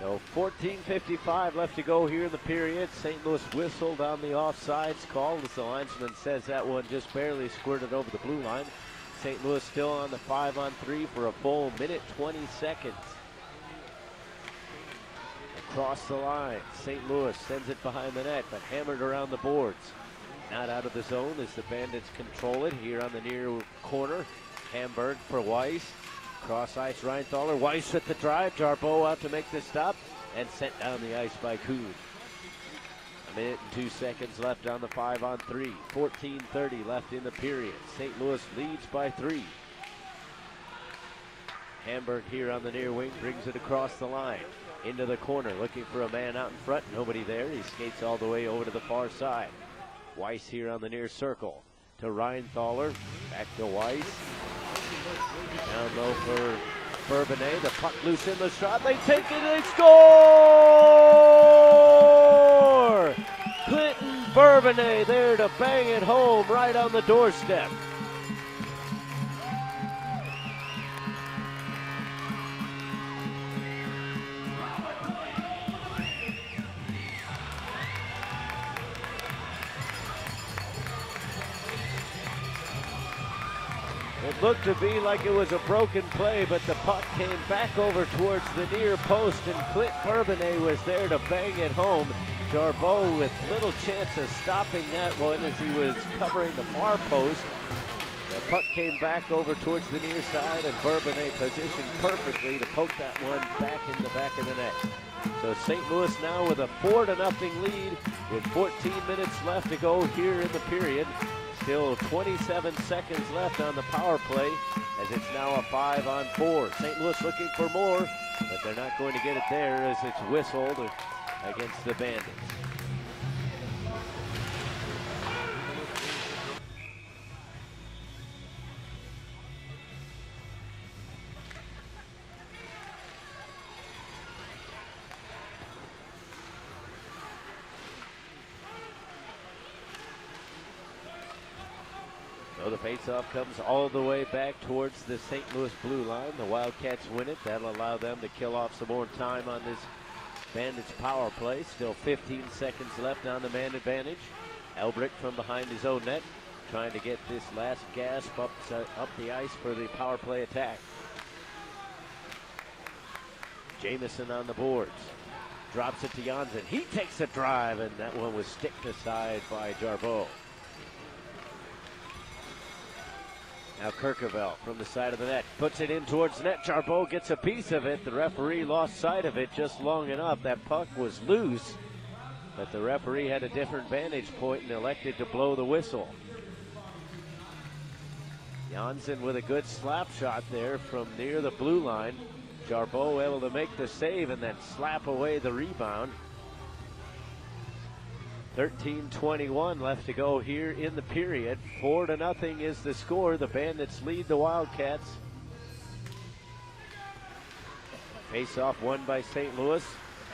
So 14:55 left to go here in the period. St. Louis whistled on the offsides call as the linesman says that one just barely squirted over the blue line. St. Louis still on the 5-on-3 for a full minute 20 seconds. Across the line, St. Louis sends it behind the net, but hammered around the boards. Not out of the zone as the Bandits control it here on the near corner. Hamburg for Weiss. Cross ice, Reinthaler. Weiss with the drive. Jarbeau out to make the stop and sent down the ice by Kuhn. A minute and 2 seconds left on the 5-on-3. 14:30 left in the period. St. Louis leads by 3. Hamburg here on the near wing brings it across the line. Into the corner, looking for a man out in front. Nobody there. He skates all the way over to the far side. Weiss here on the near circle. To Reinthaler. Back to Weiss. Down low for Bourbonnais. The puck loose in the shot. They take it. They score! Clinton Bourbonnais there to bang it home right on the doorstep. It looked to be like it was a broken play, but the puck came back over towards the near post, and Clint Bourbonnais was there to bang it home. Jarbeau with little chance of stopping that one as he was covering the far post. The puck came back over towards the near side, and Bourbonnais positioned perfectly to poke that one back in the back of the net. So St. Louis now with a 4-0 lead with 14 minutes left to go here in the period. Still 27 seconds left on the power play as it's now a 5-on-4. St. Louis looking for more, but they're not going to get it there as it's whistled against the Bandits. So the faceoff comes all the way back towards the St. Louis blue line. The Wildcats win it. That'll allow them to kill off some more time on this Bandits power play. Still 15 seconds left on the man advantage. Elbrick from behind his own net, trying to get this last gasp up the ice for the power play attack. Jamison on the boards. Drops it to Janssen. He takes a drive, and that one was sticked aside by Jarbeau. Now Kirkerveld from the side of the net. Puts it in towards the net. Jarbeau gets a piece of it. The referee lost sight of it just long enough. That puck was loose, but the referee had a different vantage point and elected to blow the whistle. Janssen with a good slap shot there from near the blue line. Jarbeau able to make the save and then slap away the rebound. 13:21 left to go here in the period. 4-0 is the score. The Bandits lead the Wildcats. Face-off won by St. Louis.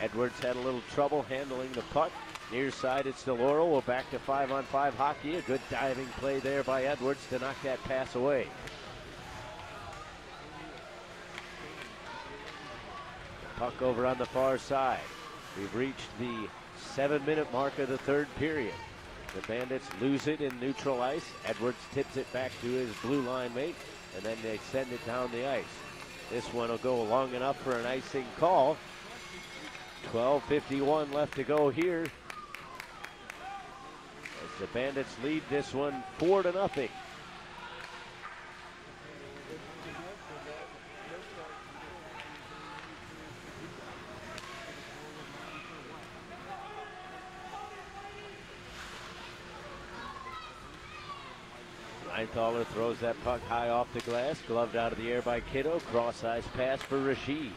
Edwards had a little trouble handling the puck. Near side, it's DeLauro. We're back to 5-on-5 hockey. A good diving play there by Edwards to knock that pass away. Puck over on the far side. We've reached the 7-minute mark of the third period. The Bandits lose it in neutral ice. Edwards tips it back to his blue line mate, and then they send it down the ice. This one will go long enough for an icing call. 12:51 left to go here as the Bandits lead this one 4-0. Reinthaler throws that puck high off the glass, gloved out of the air by Kiddo. Cross-ice pass for Rashid.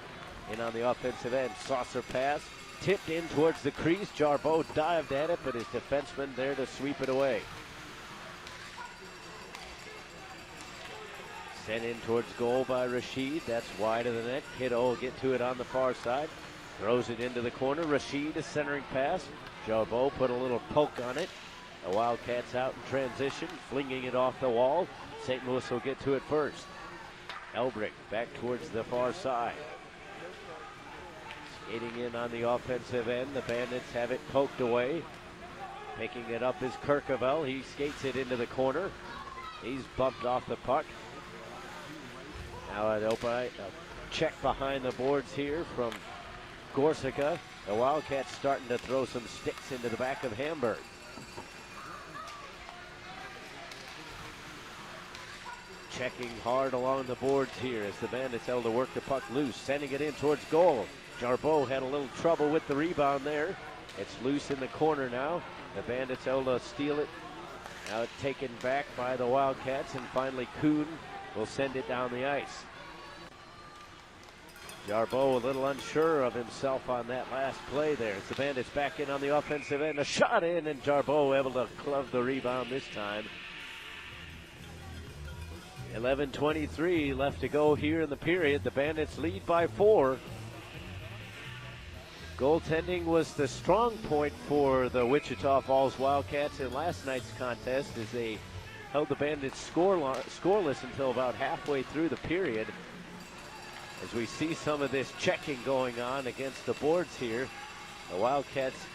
In on the offensive end, saucer pass, tipped in towards the crease. Jarbeau dived at it, but his defenseman there to sweep it away. Sent in towards goal by Rashid. That's wide of the net. Kiddo will get to it on the far side. Throws it into the corner. Rashid, a centering pass. Jarbeau put a little poke on it. The Wildcats out in transition, flinging it off the wall. St. Louis will get to it first. Elbrick back towards the far side. Skating in on the offensive end. The Bandits have it poked away. Picking it up is Kirkavell. He skates it into the corner. He's bumped off the puck. Now a check behind the boards here from Gorsica. The Wildcats starting to throw some sticks into the back of Hamburg. Checking hard along the boards here as the Bandits able to work the puck loose, sending it in towards goal. Jarbeau had a little trouble with the rebound there. It's loose in the corner now. The Bandits able to steal it. Now it's taken back by the Wildcats, and finally Kuhn will send it down the ice. Jarbeau a little unsure of himself on that last play there. As the Bandits back in on the offensive end. A shot in, and Jarbeau able to glove the rebound this time. 11:23 left to go here in the period. The Bandits lead by 4. Goaltending was the strong point for the Wichita Falls Wildcats in last night's contest as they held the Bandits scoreless until about halfway through the period. As we see some of this checking going on against the boards here, the Wildcats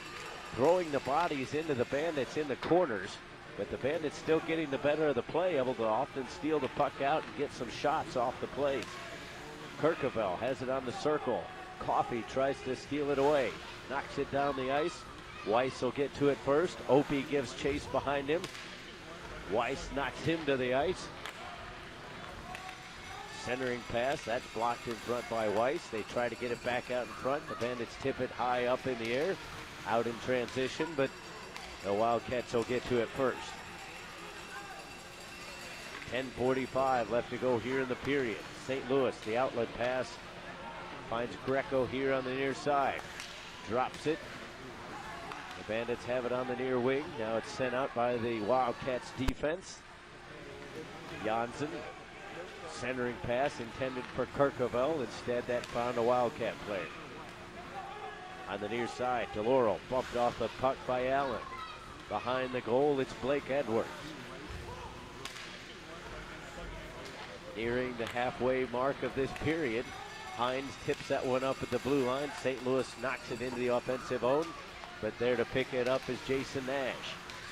throwing the bodies into the Bandits in the corners, but the Bandits still getting the better of the play, able to often steal the puck out and get some shots off the plays. Kirkavell has it on the circle. Coffey tries to steal it away, knocks it down the ice. Weiss will get to it first. Opie gives chase behind him. Weiss knocks him to the ice. Centering pass, that's blocked in front by Weiss. They try to get it back out in front. The Bandits tip it high up in the air, out in transition, but the Wildcats will get to it first. 10:45 left to go here in the period. St. Louis, the outlet pass, finds Greco here on the near side. Drops it. The Bandits have it on the near wing. Now it's sent out by the Wildcats defense. Janssen. Centering pass intended for Kirkavell. Instead, that found a Wildcat player. On the near side, DeLaurel bumped off the puck by Allen. Behind the goal, it's Blake Edwards. Nearing the halfway mark of this period, Hines tips that one up at the blue line. St. Louis knocks it into the offensive zone, but there to pick it up is Jason Nash.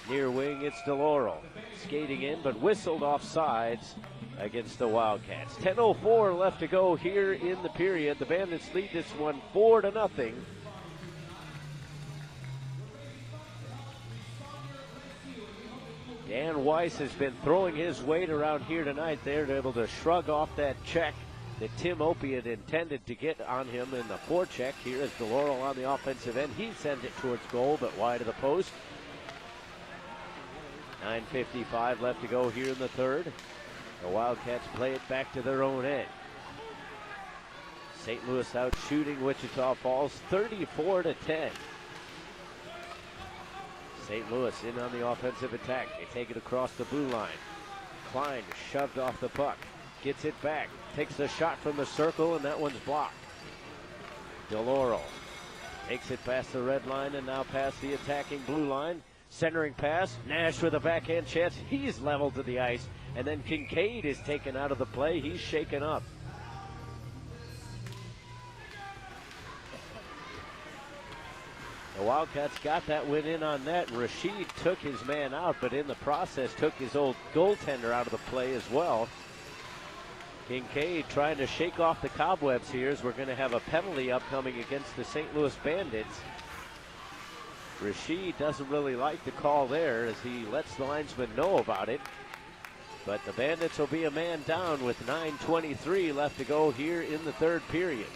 Near wing, it's DeLaurel. Skating in, but whistled off sides against the Wildcats. 10:04 left to go here in the period. The Bandits lead this one 4-0. Dan Weiss has been throwing his weight around here tonight. They're able to shrug off that check that Tim Opie had intended to get on him in the forecheck. Here is DeLaurel on the offensive end. He sends it towards goal, but wide of the post. 9:55 left to go here in the third. The Wildcats play it back to their own end. St. Louis out shooting Wichita Falls 34-10. St. Louis in on the offensive attack. They take it across the blue line. Klein shoved off the puck. Gets it back. Takes a shot from the circle, and that one's blocked. DeLaurel takes it past the red line and now past the attacking blue line. Centering pass. Nash with a backhand chance. He's leveled to the ice. And then Kincaid is taken out of the play. He's shaken up. The Wildcats got that win in on net. Rashid took his man out, but in the process took his old goaltender out of the play as well. Kincaid trying to shake off the cobwebs here as we're going to have a penalty upcoming against the St. Louis Bandits. Rashid doesn't really like the call there as he lets the linesman know about it. But the Bandits will be a man down with 9:23 left to go here in the third period.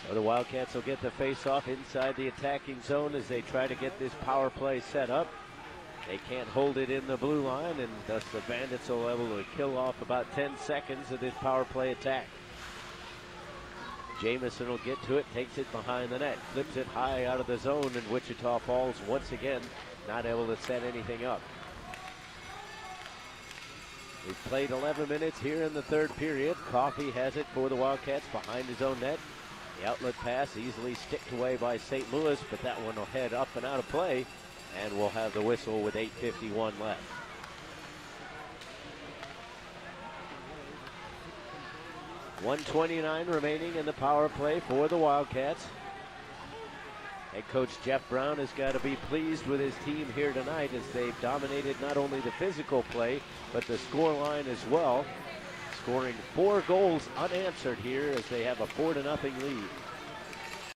So the Wildcats will get the face-off inside the attacking zone as they try to get this power play set up. They can't hold it in the blue line, and thus the Bandits will be able to kill off about 10 seconds of this power play attack. Jamison will get to it, takes it behind the net, flips it high out of the zone, and Wichita Falls once again not able to set anything up. We've played 11 minutes here in the third period. Coffey has it for the Wildcats behind his own net. The outlet pass easily sticked away by St. Louis, but that one will head up and out of play. And we'll have the whistle with 8:51 left. .129 remaining in the power play for the Wildcats. Head coach Jeff Brown has got to be pleased with his team here tonight as they've dominated not only the physical play, but the score line as well. Scoring 4 goals unanswered here as they have a 4-0 lead.